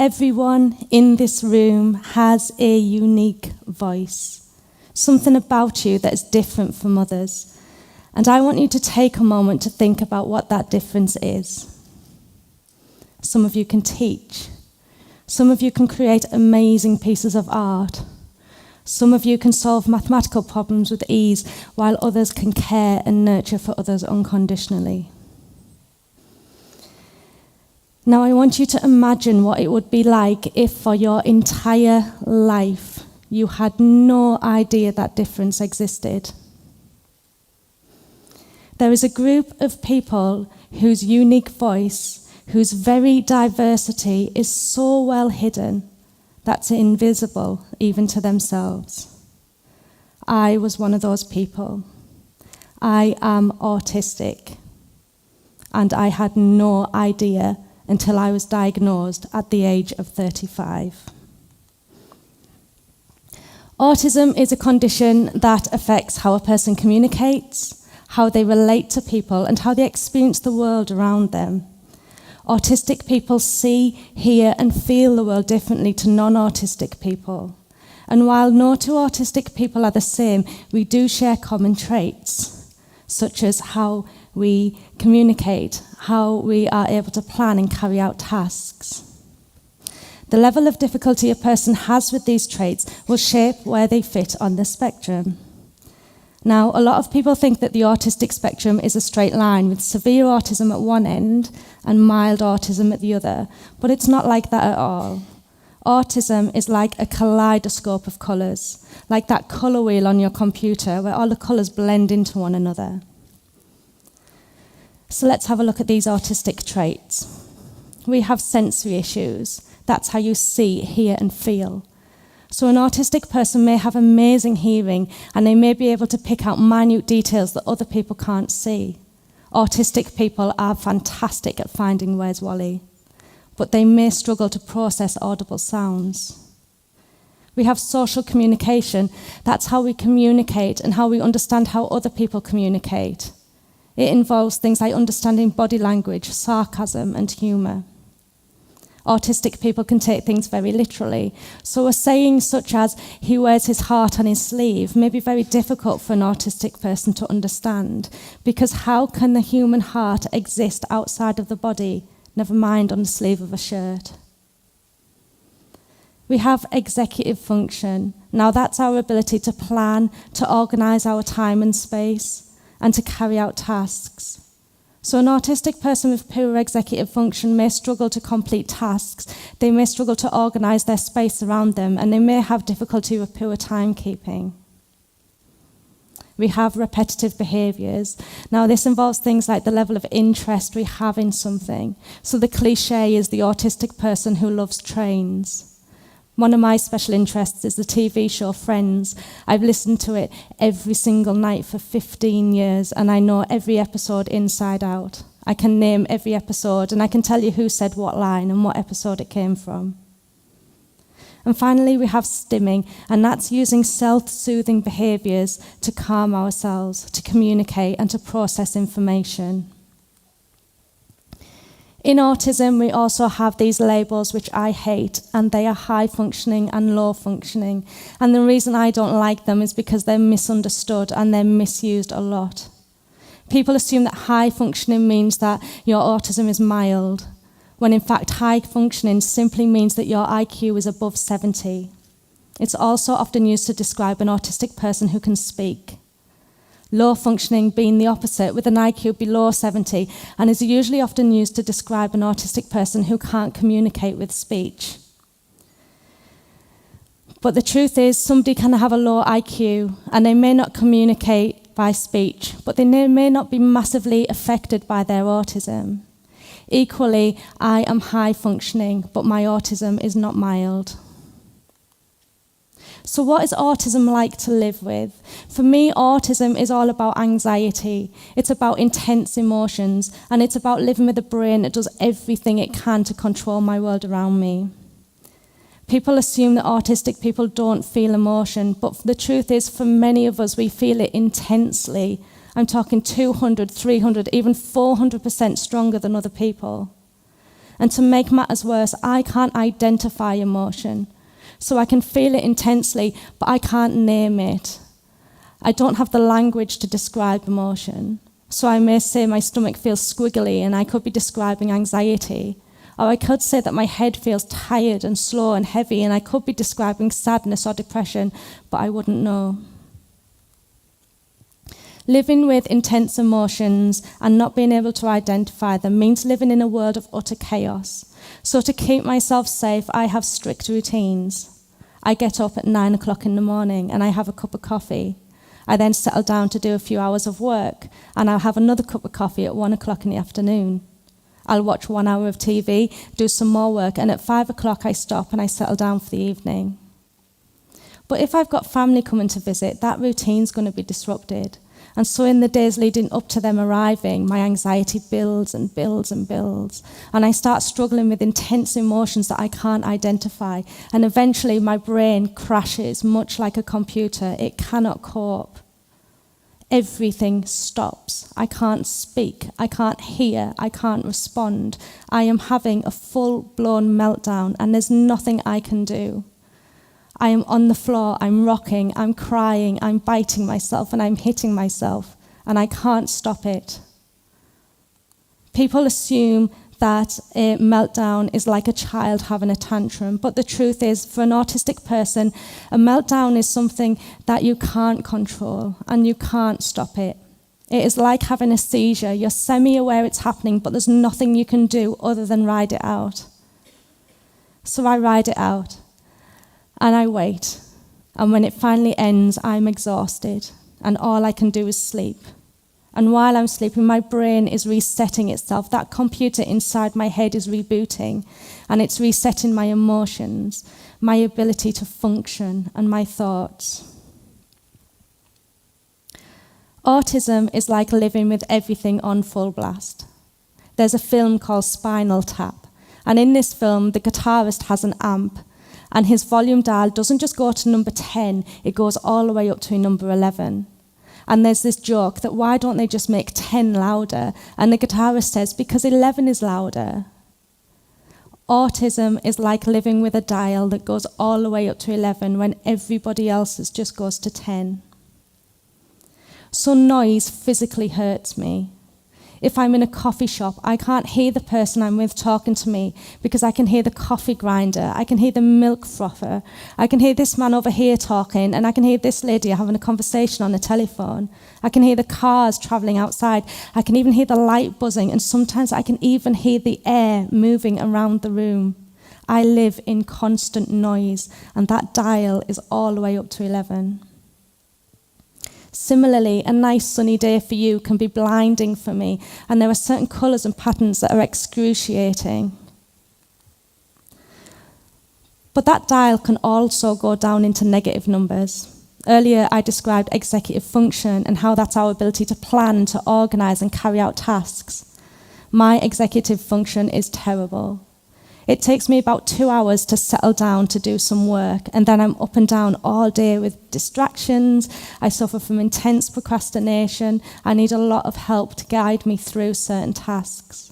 Everyone in this room has a unique voice, something about you that is different from others. And I want you to take a moment to think about what that difference is. Some of you can teach. Some of you can create amazing pieces of art. Some of you can solve mathematical problems with ease, while others can care and nurture for others unconditionally. Now I want you to imagine what it would be like if for your entire life you had no idea that difference existed. There is a group of people whose unique voice, whose very diversity is so well hidden that's invisible even to themselves. I was one of those people. I am autistic, and I had no idea until I was diagnosed at the age of 35. Autism is a condition that affects how a person communicates, how they relate to people, and how they experience the world around them. Autistic people see, hear, and feel the world differently to non-autistic people. And while no two autistic people are the same, we do share common traits, such as how we communicate, how we are able to plan and carry out tasks. The level of difficulty a person has with these traits will shape where they fit on the spectrum. Now, a lot of people think that the autistic spectrum is a straight line with severe autism at one end and mild autism at the other, but it's not like that at all. Autism is like a kaleidoscope of colours, like that colour wheel on your computer where all the colours blend into one another. So let's have a look at these autistic traits. We have sensory issues. That's how you see, hear, and feel. So an autistic person may have amazing hearing and they may be able to pick out minute details that other people can't see. Autistic people are fantastic at finding where's Wally, but they may struggle to process audible sounds. We have social communication. That's how we communicate and how we understand how other people communicate. It involves things like understanding body language, sarcasm, and humour. Autistic people can take things very literally. So a saying such as, "he wears his heart on his sleeve," may be very difficult for an autistic person to understand, because how can the human heart exist outside of the body, never mind on the sleeve of a shirt? We have executive function. Now that's our ability to plan, to organise our time and space, and to carry out tasks. So an autistic person with poor executive function may struggle to complete tasks, they may struggle to organise their space around them, and they may have difficulty with poor timekeeping. We have repetitive behaviours. Now this involves things like the level of interest we have in something. So the cliche is the autistic person who loves trains. One of my special interests is the TV show Friends. I've listened to it every single night for 15 years, and I know every episode inside out. I can name every episode, and I can tell you who said what line and what episode it came from. And finally, we have stimming, and that's using self-soothing behaviours to calm ourselves, to communicate, and to process information. In autism, we also have these labels which I hate, and they are high functioning and low functioning. And the reason I don't like them is because they're misunderstood and they're misused a lot. People assume that high functioning means that your autism is mild, when in fact high functioning simply means that your IQ is above 70. It's also often used to describe an autistic person who can speak. Low functioning being the opposite, with an IQ below 70, and is usually often used to describe an autistic person who can't communicate with speech. But the truth is, somebody can have a low IQ, and they may not communicate by speech, but they may not be massively affected by their autism. Equally, I am high functioning, but my autism is not mild. So what is autism like to live with? For me, autism is all about anxiety. It's about intense emotions, and it's about living with a brain that does everything it can to control my world around me. People assume that autistic people don't feel emotion, but the truth is, for many of us, we feel it intensely. I'm talking 200, 300, even 400% stronger than other people. And to make matters worse, I can't identify emotion. So I can feel it intensely, but I can't name it. I don't have the language to describe emotion. So I may say my stomach feels squiggly and I could be describing anxiety. Or I could say that my head feels tired and slow and heavy and I could be describing sadness or depression, but I wouldn't know. Living with intense emotions and not being able to identify them means living in a world of utter chaos. So to keep myself safe, I have strict routines. I get up at 9 o'clock in the morning and I have a cup of coffee. I then settle down to do a few hours of work and I'll have another cup of coffee at 1 o'clock in the afternoon. I'll watch 1 hour of TV, do some more work, and at 5 o'clock I stop and I settle down for the evening. But if I've got family coming to visit, that routine's going to be disrupted. And so in the days leading up to them arriving, my anxiety builds and builds and builds. And I start struggling with intense emotions that I can't identify. And eventually my brain crashes, much like a computer. It cannot cope. Everything stops. I can't speak. I can't hear. I can't respond. I am having a full-blown meltdown, and there's nothing I can do. I am on the floor, I'm rocking, I'm crying, I'm biting myself and I'm hitting myself, and I can't stop it. People assume that a meltdown is like a child having a tantrum, but the truth is, for an autistic person, a meltdown is something that you can't control and you can't stop it. It is like having a seizure. You're semi-aware it's happening, but there's nothing you can do other than ride it out. So I ride it out. And I wait, and when it finally ends, I'm exhausted, and all I can do is sleep. And while I'm sleeping, my brain is resetting itself. That computer inside my head is rebooting, and it's resetting my emotions, my ability to function, and my thoughts. Autism is like living with everything on full blast. There's a film called Spinal Tap, and in this film, the guitarist has an amp, and his volume dial doesn't just go to number 10, it goes all the way up to number 11. And there's this joke that why don't they just make 10 louder? And the guitarist says, because 11 is louder. Autism is like living with a dial that goes all the way up to 11 when everybody else's just goes to 10. So noise physically hurts me. If I'm in a coffee shop, I can't hear the person I'm with talking to me because I can hear the coffee grinder, I can hear the milk frother, I can hear this man over here talking, and I can hear this lady having a conversation on the telephone. I can hear the cars travelling outside. I can even hear the light buzzing, and sometimes I can even hear the air moving around the room. I live in constant noise, and that dial is all the way up to 11. Similarly, a nice sunny day for you can be blinding for me, and there are certain colours and patterns that are excruciating. But that dial can also go down into negative numbers. Earlier, I described executive function and how that's our ability to plan, to organise and carry out tasks. My executive function is terrible. It takes me about 2 hours to settle down to do some work, and then I'm up and down all day with distractions. I suffer from intense procrastination. I need a lot of help to guide me through certain tasks.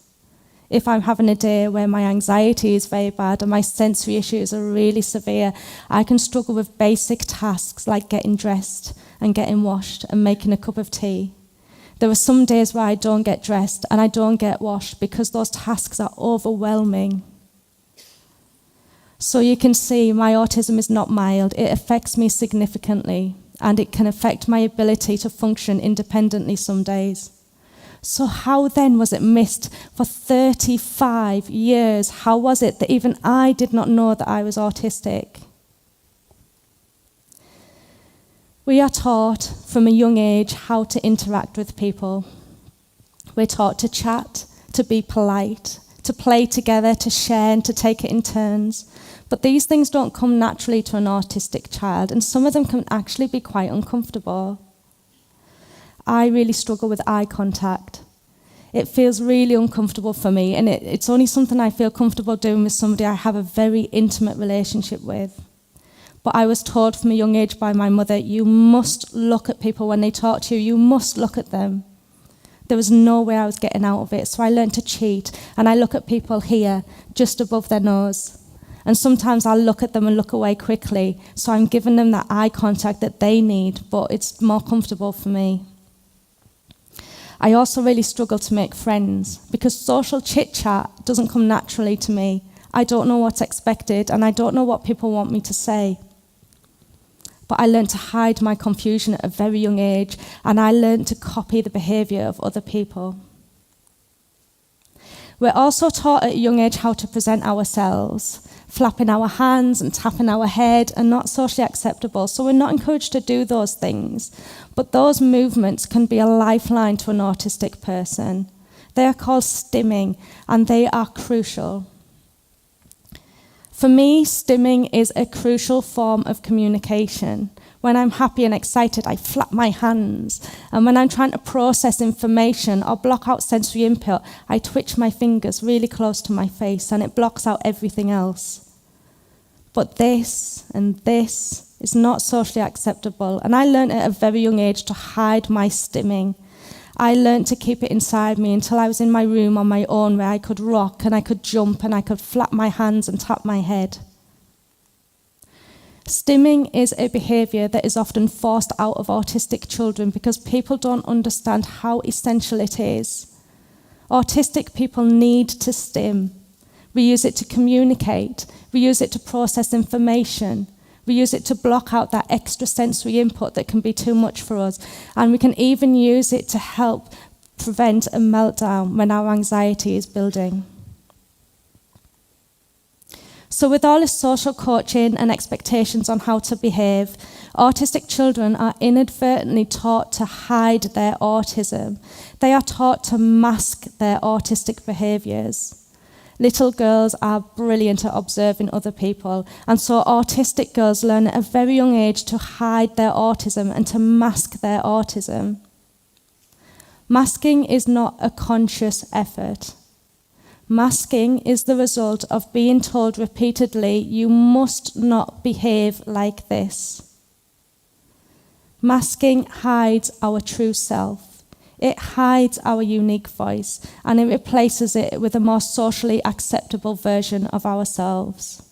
If I'm having a day where my anxiety is very bad and my sensory issues are really severe, I can struggle with basic tasks like getting dressed and getting washed and making a cup of tea. There are some days where I don't get dressed and I don't get washed because those tasks are overwhelming. So you can see my autism is not mild. It affects me significantly, and it can affect my ability to function independently some days. So how then was it missed for 35 years? How was it that even I did not know that I was autistic? We are taught from a young age how to interact with people. We're taught to chat, to be polite, to play together, to share and to take it in turns. But these things don't come naturally to an autistic child, and some of them can actually be quite uncomfortable. I really struggle with eye contact. It feels really uncomfortable for me, and it's only something I feel comfortable doing with somebody I have a very intimate relationship with. But I was told from a young age by my mother, you must look at people when they talk to you, you must look at them. There was no way I was getting out of it, so I learned to cheat, and I look at people here, just above their nose. And sometimes I'll look at them and look away quickly, so I'm giving them that eye contact that they need, but it's more comfortable for me. I also really struggle to make friends, because social chit-chat doesn't come naturally to me. I don't know what's expected, and I don't know what people want me to say. But I learned to hide my confusion at a very young age, and I learned to copy the behaviour of other people. We're also taught at a young age how to present ourselves. Flapping our hands and tapping our head are not socially acceptable, so we're not encouraged to do those things. But those movements can be a lifeline to an autistic person. They are called stimming, and they are crucial. For me, stimming is a crucial form of communication. When I'm happy and excited, I flap my hands. And when I'm trying to process information or block out sensory input, I twitch my fingers really close to my face, and it blocks out everything else. But this and this is not socially acceptable, and I learned at a very young age to hide my stimming. I learned to keep it inside me until I was in my room on my own, where I could rock and I could jump and I could flap my hands and tap my head. Stimming is a behaviour that is often forced out of autistic children because people don't understand how essential it is. Autistic people need to stim. We use it to communicate. We use it to process information. We use it to block out that extra sensory input that can be too much for us. And we can even use it to help prevent a meltdown when our anxiety is building. So with all this social coaching and expectations on how to behave, autistic children are inadvertently taught to hide their autism. They are taught to mask their autistic behaviours. Little girls are brilliant at observing other people, and so autistic girls learn at a very young age to hide their autism and to mask their autism. Masking is not a conscious effort. Masking is the result of being told repeatedly, you must not behave like this. Masking hides our true self. It hides our unique voice, and it replaces it with a more socially acceptable version of ourselves.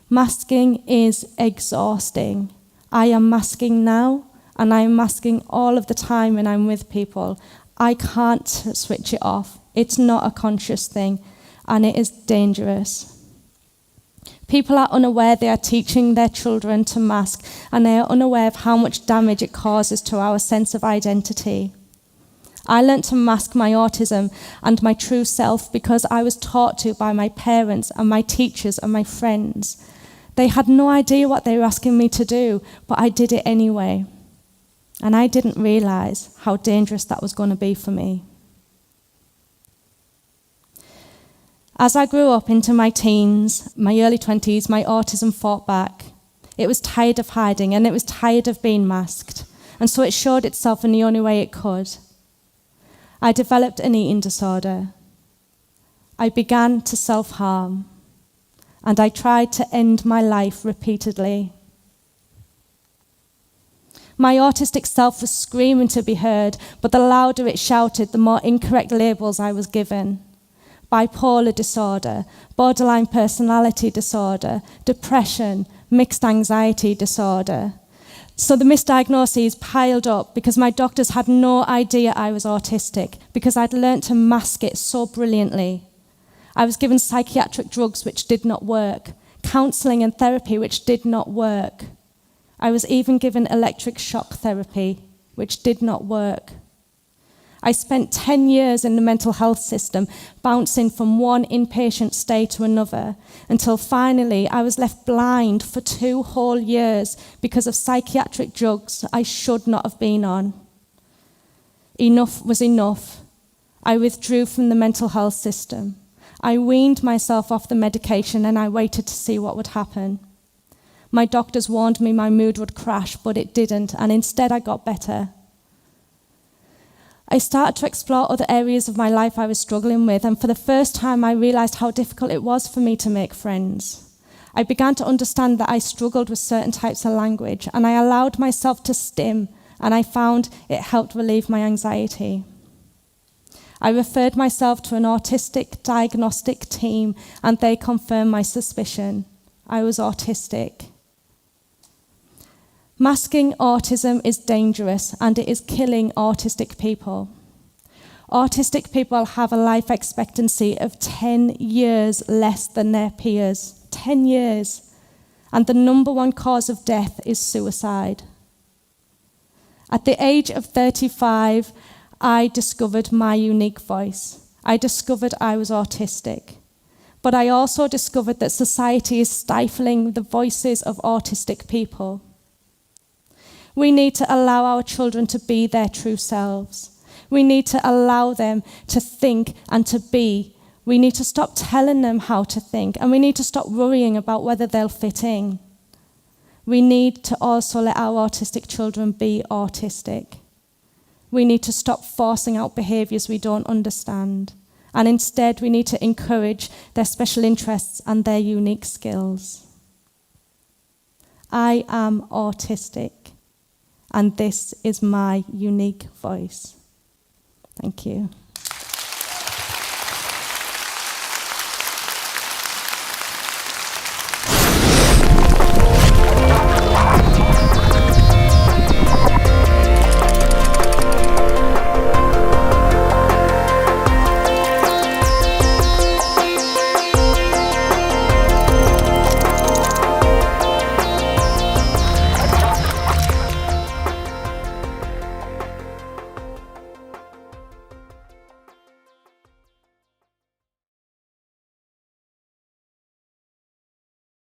Masking is exhausting. I am masking now, and I am masking all of the time when I'm with people. I can't switch it off. It's not a conscious thing, and it is dangerous. People are unaware they are teaching their children to mask, and they are unaware of how much damage it causes to our sense of identity. I learnt to mask my autism and my true self because I was taught to by my parents and my teachers and my friends. They had no idea what they were asking me to do, but I did it anyway. And I didn't realise how dangerous that was going to be for me. As I grew up into my teens, my early 20s, my autism fought back. It was tired of hiding, and it was tired of being masked. And so it showed itself in the only way it could. I developed an eating disorder. I began to self-harm. And I tried to end my life repeatedly. My autistic self was screaming to be heard, but the louder it shouted, the more incorrect labels I was given. Bipolar disorder, borderline personality disorder, depression, mixed anxiety disorder. So the misdiagnoses piled up because my doctors had no idea I was autistic because I'd learnt to mask it so brilliantly. I was given psychiatric drugs which did not work, counselling and therapy which did not work. I was even given electric shock therapy which did not work. I spent 10 years in the mental health system, bouncing from one inpatient stay to another, until finally I was left blind for 2 whole years because of psychiatric drugs I should not have been on. Enough was enough. I withdrew from the mental health system. I weaned myself off the medication and I waited to see what would happen. My doctors warned me my mood would crash, but it didn't, and instead I got better. I started to explore other areas of my life I was struggling with, and for the first time I realised how difficult it was for me to make friends. I began to understand that I struggled with certain types of language, and I allowed myself to stim, and I found it helped relieve my anxiety. I referred myself to an autistic diagnostic team and they confirmed my suspicion. I was autistic. Masking autism is dangerous and it is killing autistic people. Autistic people have a life expectancy of 10 years less than their peers. 10 years. And the number one cause of death is suicide. At the age of 35, I discovered my unique voice. I discovered I was autistic. But I also discovered that society is stifling the voices of autistic people. We need to allow our children to be their true selves. We need to allow them to think and to be. We need to stop telling them how to think, and we need to stop worrying about whether they'll fit in. We need to also let our autistic children be autistic. We need to stop forcing out behaviours we don't understand, and instead we need to encourage their special interests and their unique skills. I am autistic, and this is my unique voice. Thank you.